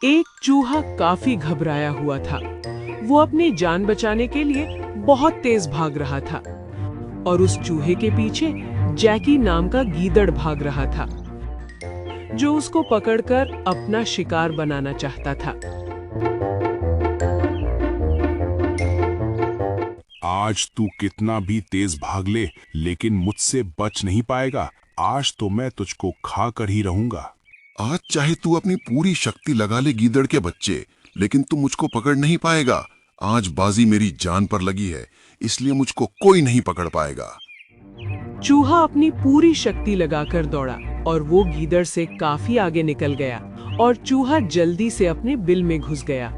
एक चूहा काफी घबराया हुआ था। वो अपनी जान बचाने के लिए बहुत तेज भाग रहा था और उस चूहे के पीछे जैकी नाम का गीदड़ भाग रहा था, जो उसको पकड़कर अपना शिकार बनाना चाहता था। आज तू कितना भी तेज भाग ले, लेकिन मुझसे बच नहीं पाएगा। आज तो मैं तुझको खा कर ही रहूंगा। आज चाहे तू अपनी पूरी शक्ति लगा ले गीदड़ के बच्चे, लेकिन तू मुझको पकड़ नहीं पाएगा। आज बाजी मेरी जान पर लगी है, इसलिए मुझको कोई नहीं पकड़ पाएगा। चूहा अपनी पूरी शक्ति लगाकर दौड़ा और वो गीदड़ से काफी आगे निकल गया और चूहा जल्दी से अपने बिल में घुस गया।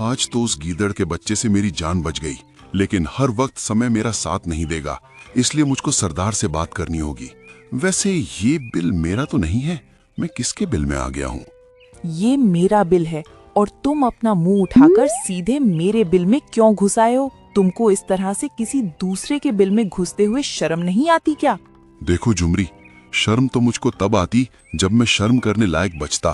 आज तो उस गीदड़ के बच्चे से मेरी जान बच गई, लेकिन हर वक्त समय मेरा साथ नहीं देगा, इसलिए मुझको सरदार से बात करनी होगी। वैसे ये बिल मेरा तो नहीं है, मैं किसके बिल में आ गया हूँ? ये मेरा बिल है और तुम अपना मुंह उठाकर सीधे मेरे बिल में क्यों घुस आए हो? तुमको इस तरह से किसी दूसरे के बिल में घुसते हुए शर्म नहीं आती क्या? देखो झुमरी, शर्म तो मुझको तब आती जब मैं शर्म करने लायक बचता।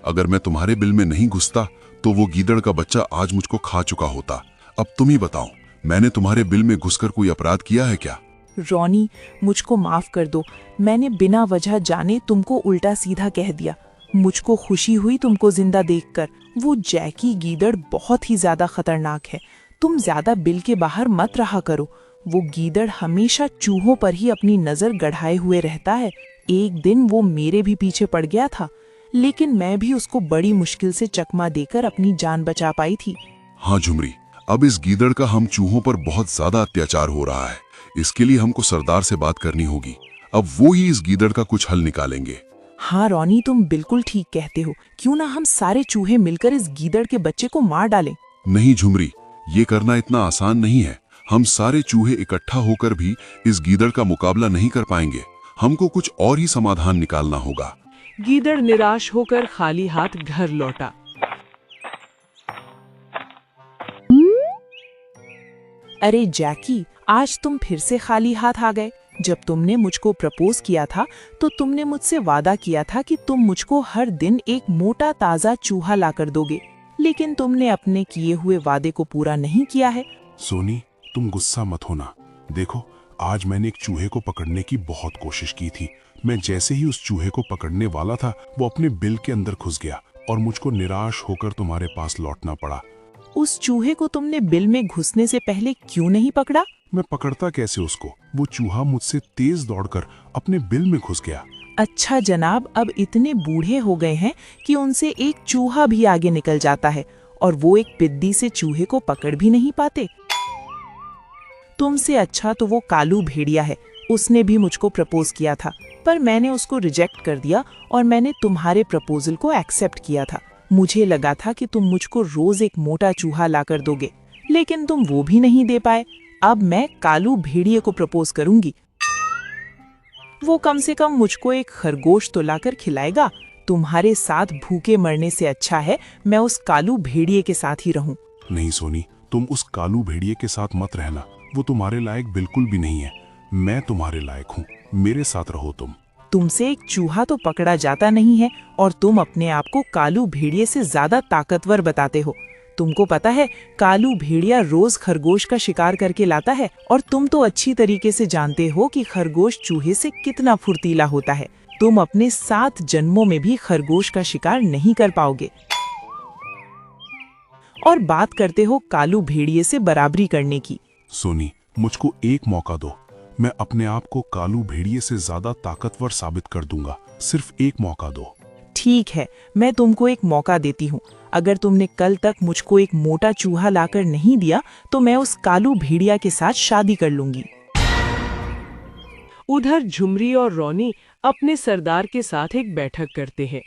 अगर मैं तुम्हारे बिल में नहीं घुसता तो वो गीदड़ का बच्चा आज मुझको खा चुका होता। अब तुम ही बताओ, मैंने तुम्हारे बिल में घुसकर कोई अपराध किया है क्या? रॉनी, मुझको माफ कर दो। मैंने बिना वजह जाने तुमको उल्टा सीधा कह दिया। मुझको खुशी हुई तुमको जिंदा देखकर। वो जैकी गीदड़ बहुत ही ज्यादा खतरनाक है। तुम ज्यादा बिल के बाहर मत रहा करो। वो गीदड़ हमेशा चूहों पर ही अपनी नजर गड़ाए हुए रहता है। एक दिन वो मेरे भी पीछे पड़ गया था, लेकिन मैं भी उसको बड़ी मुश्किल से चकमा देकर अपनी जान बचा पाई थी। हाँ झुमरी, अब इस गीदड़ का हम चूहों पर बहुत ज्यादा अत्याचार हो रहा है। इसके लिए हमको सरदार से बात करनी होगी। अब वो ही इस गीदड़ का कुछ हल निकालेंगे। हाँ रॉनी, तुम बिल्कुल ठीक कहते हो। क्यों ना हम सारे चूहे मिलकर इस गीदड़ के बच्चे को मार डालें? नहीं झुमरी, ये करना इतना आसान नहीं है। हम सारे चूहे इकट्ठा होकर भी इस गीदड़ का मुकाबला नहीं कर पाएंगे। हमको कुछ और ही समाधान निकालना होगा। गीदड़ निराश होकर खाली हाथ घर लौटा। अरे जैकी, आज तुम फिर से खाली हाथ आ गए। जब तुमने मुझको प्रपोज किया था तो तुमने मुझसे वादा किया था कि तुम मुझको हर दिन एक मोटा ताजा चूहा लाकर दोगे, लेकिन तुमने अपने किए हुए वादे को पूरा नहीं किया है। सोनी, तुम गुस्सा मत होना। देखो, आज मैंने एक चूहे को पकड़ने की बहुत कोशिश की थी। मैं जैसे ही उस चूहे को पकड़ने वाला था, वो अपने बिल के अंदर घुस गया और मुझको निराश होकर तुम्हारे पास लौटना पड़ा। उस चूहे को तुमने बिल में घुसने से पहले क्यों नहीं पकड़ा? मैं पकड़ता कैसे उसको? वो चूहा मुझसे तेज दौड़कर अपने बिल में घुस गया। अच्छा जनाब, अब इतने बूढ़े हो गए हैं कि उनसे एक चूहा भी आगे निकल जाता है और वो एक पिद्दी से चूहे को पकड़ भी नहीं पाते। तुमसे अच्छा तो वो कालू भेड़िया है। उसने भी मुझको प्रपोज किया था, पर मैंने उसको रिजेक्ट कर दिया और मैंने तुम्हारे प्रपोजल को एक्सेप्ट किया था। मुझे लगा था कि तुम मुझको रोज एक मोटा चूहा लाकर दोगे, लेकिन तुम वो भी नहीं दे पाए। अब मैं कालू भेड़िए को प्रपोज करूंगी। वो कम से कम मुझको एक खरगोश तो लाकर खिलाएगा। तुम्हारे साथ भूखे मरने से अच्छा है मैं उस कालू भेड़िए के साथ ही रहूं। नहीं सोनी, तुम उस कालू भेड़िए के साथ मत रहना। वो तुम्हारे लायक बिल्कुल भी नहीं है। मैं तुम्हारे लायक हूँ, मेरे साथ रहो तुम। तुमसे एक चूहा तो पकड़ा जाता नहीं है और तुम अपने आप को कालू भेड़िए से ज्यादा ताकतवर बताते हो। तुमको पता है, कालू भेड़िया रोज खरगोश का शिकार करके लाता है और तुम तो अच्छी तरीके से जानते हो कि खरगोश चूहे से कितना फुर्तीला होता है। तुम अपने 7 जन्मों में भी खरगोश का शिकार नहीं कर पाओगे और बात करते हो कालू भेड़िए से बराबरी करने की। सोनी, मुझको एक मौका दो। मैं अपने आप को कालू भेड़िए से ज्यादा ताकतवर साबित कर दूंगा। सिर्फ एक मौका दो। ठीक है, मैं तुमको एक मौका देती हूँ। अगर तुमने कल तक मुझको एक मोटा चूहा लाकर नहीं दिया तो मैं उस कालू भेड़िया के साथ शादी कर लूंगी। उधर झुमरी और रॉनी अपने सरदार के साथ एक बैठक करते हैं।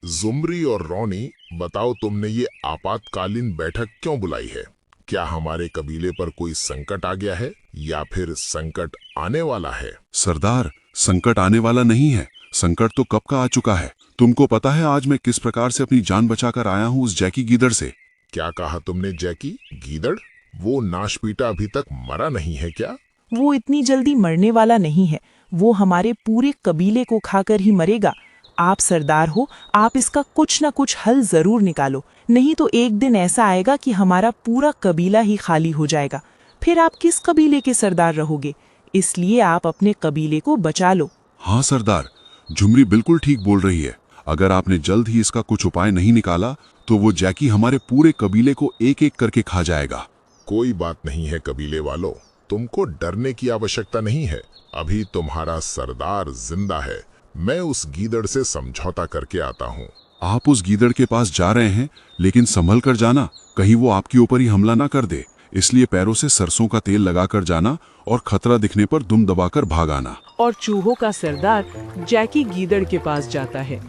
झुमरी और रॉनी, बताओ तुमने ये आपातकालीन बैठक क्यों बुलाई है? क्या हमारे कबीले पर कोई संकट आ गया है या फिर संकट आने वाला है? सरदार, संकट आने वाला नहीं है। संकट तो कब का आ चुका है। तुमको पता है आज मैं किस प्रकार से अपनी जान बचाकर आया हूँ उस जैकी गीदड़ से? क्या कहा तुमने? जैकी गीदड़? वो नाशपीटा अभी तक मरा नहीं है क्या? वो इतनी जल्दी मरने वाला नहीं है। वो हमारे पूरे कबीले को खाकर ही मरेगा। आप सरदार हो, आप इसका कुछ ना कुछ हल जरूर निकालो, नहीं तो एक दिन ऐसा आएगा कि हमारा पूरा कबीला ही खाली हो जाएगा। फिर आप किस कबीले के सरदार रहोगे? इसलिए आप अपने कबीले को बचा लो। हाँ सरदार, झुमरी बिल्कुल ठीक बोल रही है। अगर आपने जल्द ही इसका कुछ उपाय नहीं निकाला तो वो जैकी हमारे पूरे कबीले को एक एक करके खा जाएगा। कोई बात नहीं है कबीले वालों, तुमको डरने की आवश्यकता नहीं है। अभी तुम्हारा सरदार जिंदा है। मैं उस गीदड़ से समझौता करके आता हूँ। आप उस गीदड़ के पास जा रहे हैं, लेकिन संभल कर जाना, कहीं वो आपके ऊपर ही हमला ना कर दे। इसलिए पैरों से सरसों का तेल लगाकर जाना और खतरा दिखने पर दुम दबाकर भाग आना। और चूहों का सरदार जैकी गीदड़ के पास जाता है।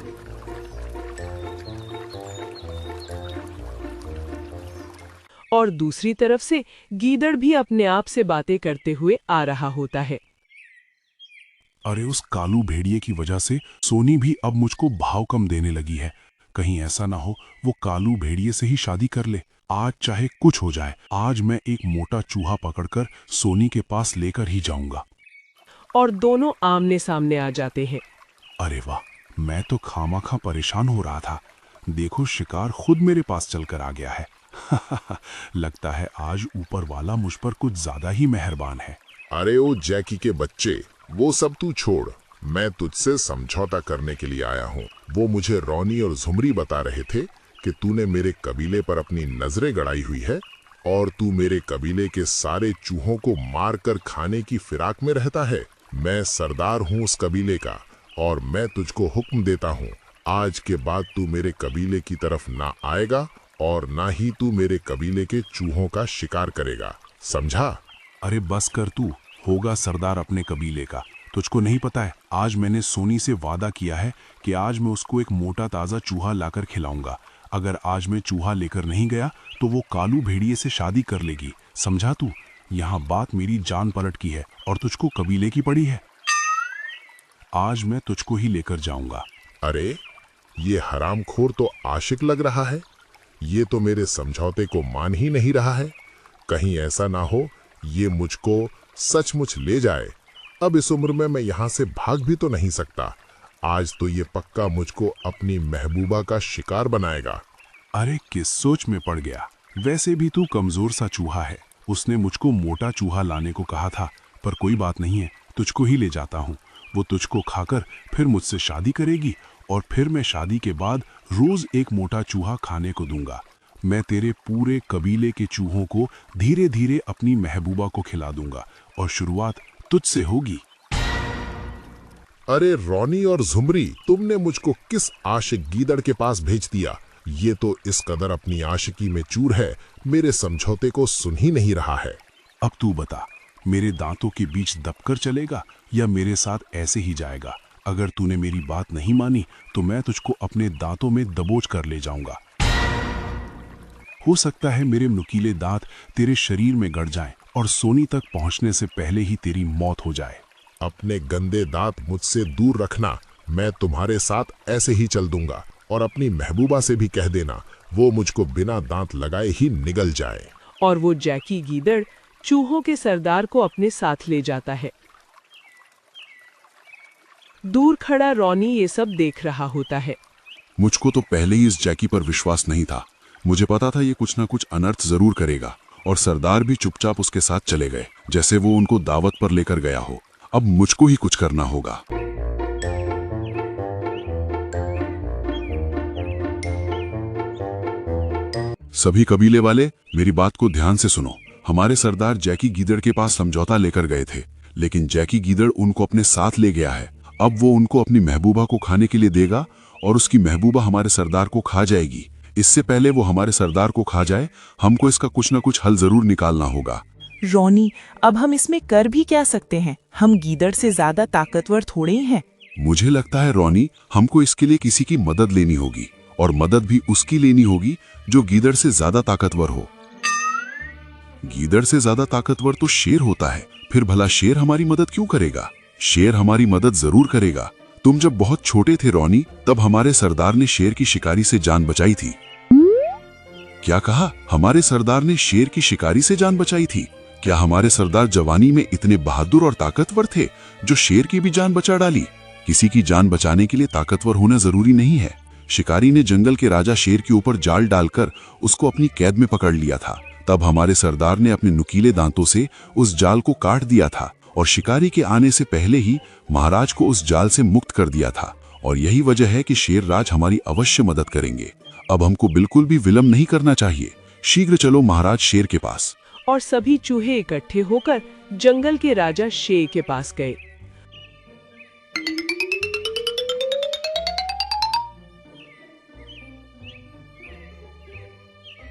और दूसरी तरफ से गीदड़ भी अपने आप से बातें करते हुए आ रहा होता है। अरे उस कालू भेड़िए की वजह से सोनी भी अब मुझको भाव कम देने लगी है। कहीं ऐसा ना हो वो कालू भेड़िए से ही शादी कर ले। आज चाहे कुछ हो जाए, आज मैं एक मोटा चूहा पकड़कर सोनी के पास लेकर ही जाऊंगा। और दोनों आमने सामने आ जाते हैं। अरे वाह, मैं तो खामाखा परेशान हो रहा था। देखो शिकार खुद मेरे पास चलकर आ गया है। लगता है आज ऊपर वाला मुझ पर कुछ ज्यादा ही मेहरबान है। अरे ओ जैकी के बच्चे, वो सब तू छोड़, मैं तुझसे समझौता करने के लिए आया हूँ। वो मुझे रॉनी और झुमरी बता रहे थे कि तूने मेरे कबीले पर अपनी नजरें गड़ाई हुई है और तू मेरे कबीले के सारे चूहों को मारकर खाने की फिराक में रहता है। मैं सरदार हूँ उस कबीले का और मैं तुझको हुक्म देता हूँ, आज के बाद तू मेरे कबीले की तरफ ना आएगा और ना ही तू मेरे कबीले के चूहों का शिकार करेगा, समझा? अरे बस कर, तू होगा सरदार अपने कबीले का। तुझको नहीं पता है, आज मैंने सोनी से वादा किया है कि आज मैं उसको एक मोटा ताज़ा चूहा लाकर खिलाऊंगा। अगर आज मैं चूहा लेकर नहीं गया तो वो कालू भेड़िए से शादी कर लेगी, समझा तू? यहाँ बात मेरी जान पलट की है और तुझको कबीले की पड़ी है। आज मैं तुझको ही लेकर जाऊंगा। अरे ये हरामखोर तो आशिक लग रहा है। ये तो मेरे समझौते को मान ही नहीं रहा है। कहीं ऐसा ना हो ये मुझको सचमुच ले जाए। अब इस उम्र में मैं यहाँ से भाग भी तो नहीं सकता। आज तो ये पक्का मुझको अपनी महबूबा का शिकार बनाएगा। अरे किस सोच में पड़ गया? वैसे भी तू कमजोर सा चूहा है। उसने मुझको मोटा चूहा लाने को कहा था, पर कोई बात नहीं है, तुझको ही ले जाता हूँ। वो तुझको खाकर फिर मुझसे शादी करेगी और फिर मैं शादी के बाद रोज एक मोटा चूहा खाने को दूंगा। मैं तेरे पूरे कबीले के चूहों को धीरे धीरे अपनी महबूबा को खिला दूंगा और शुरुआत तुझसे होगी। अरे रॉनी और झुमरी, तुमने मुझको किस आशिक गीदड़ के पास भेज दिया? ये तो इस कदर अपनी आशिकी में चूर है, मेरे समझौते को सुन ही नहीं रहा है। अब तू बता, मेरे दांतों के बीच दबकर चलेगा या मेरे साथ ऐसे ही जाएगा? अगर तूने मेरी बात नहीं मानी तो मैं तुझको अपने दांतों में दबोच कर ले जाऊंगा। हो सकता है मेरे नुकीले दांत तेरे शरीर में गड़ जाएं और सोनी तक पहुंचने से पहले ही तेरी मौत हो जाए। अपने गंदे दांत मुझसे दूर रखना। मैं तुम्हारे साथ ऐसे ही चल दूंगा और अपनी महबूबा से भी कह देना वो मुझको बिना दांत लगाए ही निगल जाए। और वो जैकी गीदड़ चूहों के सरदार को अपने साथ ले जाता है। दूर खड़ा रॉनी ये सब देख रहा होता है। मुझको तो पहले ही इस जैकी पर विश्वास नहीं था। मुझे पता था ये कुछ ना कुछ अनर्थ जरूर करेगा और सरदार भी चुपचाप उसके साथ चले गए, जैसे वो उनको दावत पर लेकर गया हो। अब मुझको ही कुछ करना होगा। सभी कबीले वाले मेरी बात को ध्यान से सुनो। हमारे सरदार जैकी गीदड़ के पास समझौता लेकर गए थे, लेकिन जैकी गीदड़ उनको अपने साथ ले गया है। अब वो उनको अपनी महबूबा को खाने के लिए देगा और उसकी महबूबा हमारे सरदार को खा जाएगी। इससे पहले वो हमारे सरदार को खा जाए, हमको इसका कुछ ना कुछ हल जरूर निकालना होगा। रॉनी, अब हम इसमें कर भी क्या सकते हैं? हम गीदड़ से ज्यादा ताकतवर थोड़े ही हैं। मुझे लगता है रॉनी, हमको इसके लिए किसी की मदद लेनी होगी और मदद भी उसकी लेनी होगी जो गीदड़ से ज्यादा ताकतवर हो। गीदड़ से ज्यादा ताकतवर तो शेर होता है, फिर भला शेर हमारी मदद क्यों करेगा? शेर हमारी मदद जरूर करेगा। तुम जब बहुत छोटे थे रॉनी, तब हमारे सरदार ने शेर की शिकारी से जान बचाई थी। क्या कहा? हमारे सरदार ने शेर की शिकारी से जान बचाई थी? क्या हमारे सरदार जवानी में इतने बहादुर और ताकतवर थे जो शेर की भी जान बचा डाली? किसी की जान बचाने के लिए ताकतवर होना जरूरी नहीं है। शिकारी ने जंगल के राजा शेर के ऊपर जाल डालकर उसको अपनी कैद में पकड़ लिया था। तब हमारे सरदार ने अपने नुकीले दांतों से उस जाल को काट दिया था और शिकारी के आने से पहले ही महाराज को उस जाल से मुक्त कर दिया था। और यही वजह है कि शेर राज हमारी अवश्य मदद करेंगे। अब हमको बिल्कुल भी विलंब नहीं करना चाहिए। शीघ्र चलो महाराज शेर के पास। और सभी चूहे इकट्ठे होकर जंगल के राजा शेर के पास गए।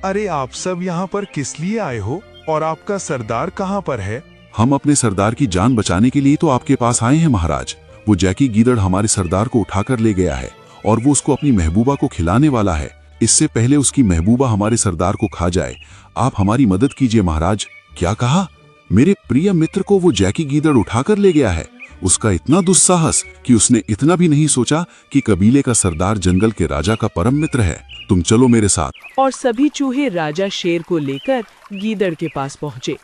अरे आप सब यहाँ पर किस लिए आए हो और आपका सरदार कहाँ पर है? हम अपने सरदार की जान बचाने के लिए तो आपके पास आए हैं महाराज। वो जैकी गीदड़ हमारे सरदार को उठाकर ले गया है और वो उसको अपनी महबूबा को खिलाने वाला है। इससे पहले उसकी महबूबा हमारे सरदार को खा जाए, आप हमारी मदद कीजिए महाराज। क्या कहा? मेरे प्रिय मित्र को वो जैकी गीदड़ उठाकर ले गया है। उसका इतना दुस्साहस कि उसने इतना भी नहीं सोचा कि कबीले का सरदार जंगल के राजा का परम मित्र है। तुम चलो मेरे साथ। और सभी चूहे राजा शेर को लेकर गीदड़ के पास पहुंचे।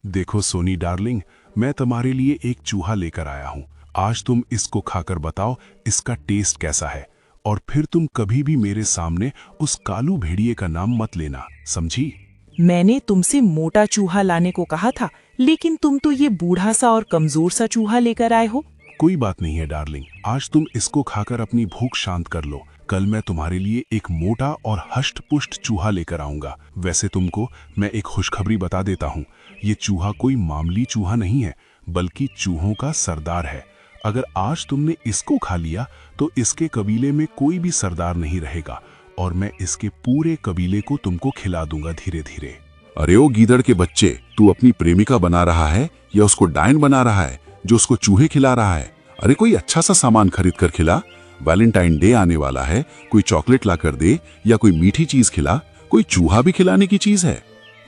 देखो सोनी डार्लिंग, मैं तुम्हारे लिए एक चूहा लेकर आया हूँ। आज तुम इसको खाकर बताओ इसका टेस्ट कैसा है, और फिर तुम कभी भी मेरे सामने उस कालू भेड़िए का नाम मत लेना, समझी? मैंने तुमसे मोटा चूहा लाने को कहा था, लेकिन तुम तो ये बूढ़ा सा और कमजोर सा चूहा लेकर आए हो। कोई बात नहीं है डार्लिंग, आज तुम इसको खाकर अपनी भूख शांत कर लो। कल मैं तुम्हारे लिए एक मोटा और हष्ट-पुष्ट चूहा लेकर आऊंगा। वैसे तुमको मैं एक खुशखबरी बता देता हूँ, ये चूहा कोई मामूली चूहा नहीं है, बल्कि चूहों का सरदार है। अगर आज तुमने इसको खा लिया तो इसके कबीले में कोई भी सरदार नहीं रहेगा और मैं इसके पूरे कबीले को तुमको खिला दूंगा धीरे धीरे। अरे ओ गीदड़ के बच्चे, तू अपनी प्रेमिका बना रहा है या उसको डायन बना रहा है जो उसको चूहे खिला रहा है? अरे कोई अच्छा सा सामान खरीद कर खिला। वैलेंटाइन डे आने वाला है, कोई चॉकलेट ला कर दे या कोई मीठी चीज खिला। कोई चूहा भी खिलाने की चीज है?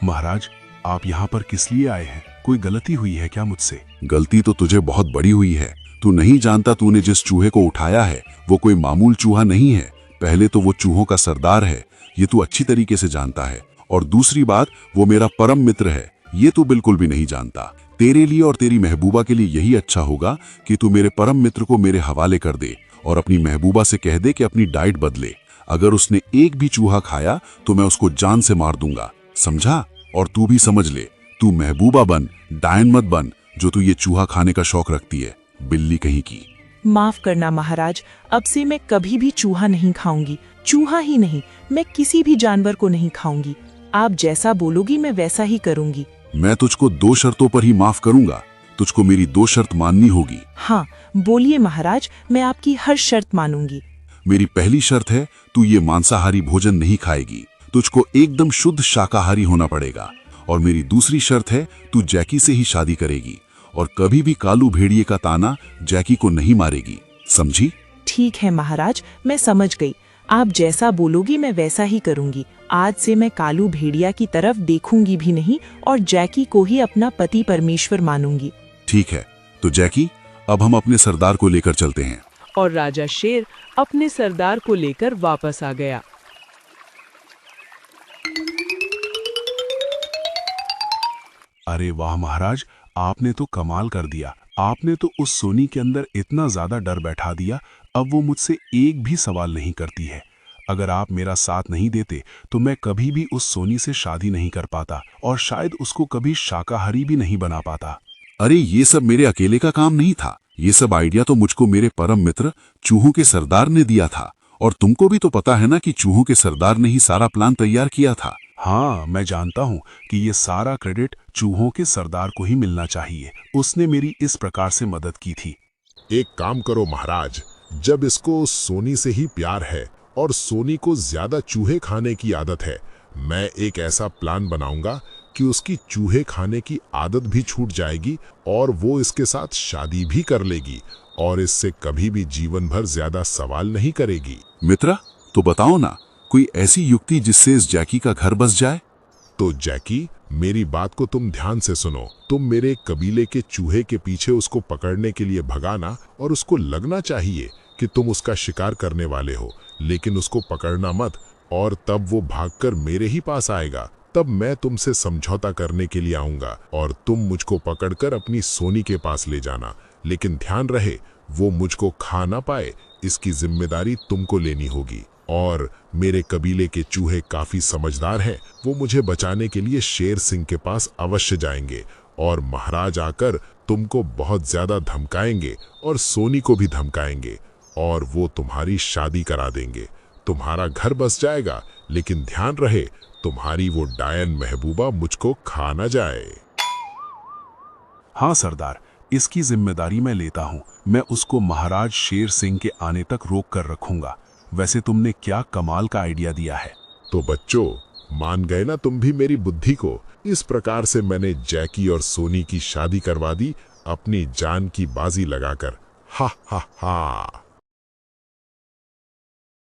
महाराज, आप यहाँ पर किस लिए आए हैं? कोई गलती हुई है क्या मुझसे? गलती तो तुझे बहुत बड़ी हुई है। तू नहीं जानता तूने जिस चूहे को उठाया है वो कोई मामूल चूहा नहीं है। पहले तो वो चूहों का सरदार है, ये तू अच्छी तरीके से जानता है। और दूसरी बात, वो मेरा परम मित्र है, ये तू बिल्कुल भी नहीं जानता। तेरे लिए और तेरी महबूबा के लिए यही अच्छा होगा कि तू मेरे परम मित्र को मेरे हवाले कर दे और अपनी महबूबा से कह दे कि अपनी डाइट बदले। अगर उसने एक भी चूहा खाया तो मैं उसको जान से मार दूंगा, समझा? और तू भी समझ ले, तू महबूबा बन, डायन मत बन जो तू ये चूहा खाने का शौक रखती है, बिल्ली कहीं की। माफ करना महाराज, अब से मैं कभी भी चूहा नहीं खाऊंगी। चूहा ही नहीं, मैं किसी भी जानवर को नहीं खाऊंगी। आप जैसा बोलोगी मैं वैसा ही करूंगी। मैं तुझको 2 शर्तों पर ही माफ करूंगा। तुझको मेरी 2 शर्त माननी होगी। हाँ बोलिए महाराज, मैं आपकी हर शर्त मानूंगी। मेरी पहली शर्त है, तू ये मांसाहारी भोजन नहीं खाएगी। तुझको एकदम शुद्ध शाकाहारी होना पड़ेगा। और मेरी दूसरी शर्त है, तू जैकी से ही शादी करेगी और कभी भी कालू भेड़िए का ताना जैकी को नहीं मारेगी, समझी? ठीक है महाराज, मैं समझ गई। आप जैसा बोलोगी मैं वैसा ही करूंगी। आज से मैं कालू भेड़िया की तरफ देखूंगी भी नहीं और जैकी को ही अपना पति परमेश्वर मानूंगी। ठीक है, तो जैकी, अब हम अपने सरदार को लेकर चलते हैं। और राजा शेर अपने सरदार को लेकर वापस आ गया। अरे वाह महाराज, आपने तो कमाल कर दिया। आपने तो उस सोनी के अंदर इतना ज्यादा डर बैठा दिया, अब वो मुझसे एक भी सवाल नहीं करती है। अगर आप मेरा साथ नहीं देते तो मैं कभी भी उस सोनी से शादी नहीं कर पाता और शायद उसको कभी शाकाहारी भी नहीं बना पाता। अरे ये सब मेरे अकेले का काम नहीं था। ये सब आइडिया तो मुझको मेरे परम मित्र चूहों के सरदार ने दिया था। और तुमको भी तो पता है ना कि चूहों के सरदार ने ही सारा प्लान तैयार किया था। हाँ, मैं जानता हूँ कि ये सारा क्रेडिट चूहों के सरदार को ही मिलना चाहिए। उसने मेरी इस प्रकार से मदद की थी। एक काम करो महाराज, जब इसको सोनी से ही प्यार है और सोनी को ज्यादा चूहे खाने की आदत है, मैं एक ऐसा प्लान बनाऊंगा कि उसकी चूहे खाने की आदत भी छूट जाएगी और वो इसके साथ शादी भी कर लेगी और इससे कभी भी जीवन भर ज्यादा सवाल नहीं करेगी। मित्रा, तो बताओ ना कोई ऐसी युक्ति जिससे इस जैकी का घर बस जाए। तो जैकी, मेरी बात को तुम ध्यान से सुनो। तुम मेरे कबीले के चूहे के पीछे उसको पकड़ने के लिए भगाना और उसको लगना चाहिए कि तुम उसका शिकार करने वाले हो, लेकिन उसको पकड़ना मत, और तब वो भागकर मेरे ही पास आएगा। तब मैं तुमसे समझौता करने के लिए आऊंगा और तुम मुझको पकड़कर अपनी सोनी के पास ले जाना। लेकिन ध्यान रहे वो मुझको खा ना पाए, इसकी जिम्मेदारी तुमको लेनी होगी। और मेरे कबीले के चूहे काफी समझदार हैं, वो मुझे बचाने के लिए शेर सिंह के पास अवश्य जाएंगे और महाराज आकर तुमको बहुत ज्यादा धमकाएंगे और सोनी को भी धमकाएंगे और वो तुम्हारी शादी करा देंगे। तुम्हारा घर बस जाएगा, लेकिन ध्यान रहे तुम्हारी वो डायन महबूबा मुझको खा ना जाए। हाँ सरदार, इसकी जिम्मेदारी मैं लेता हूँ। मैं उसको महाराज शेर सिंह के आने तक रोक कर रखूंगा। वैसे तुमने क्या कमाल का आइडिया दिया है। तो बच्चों, मान गए ना तुम भी मेरी बुद्धि को। इस प्रकार से मैंने जैकी और सोनी की शादी करवा दी, अपनी जान की बाजी लगाकर। हा हा हा।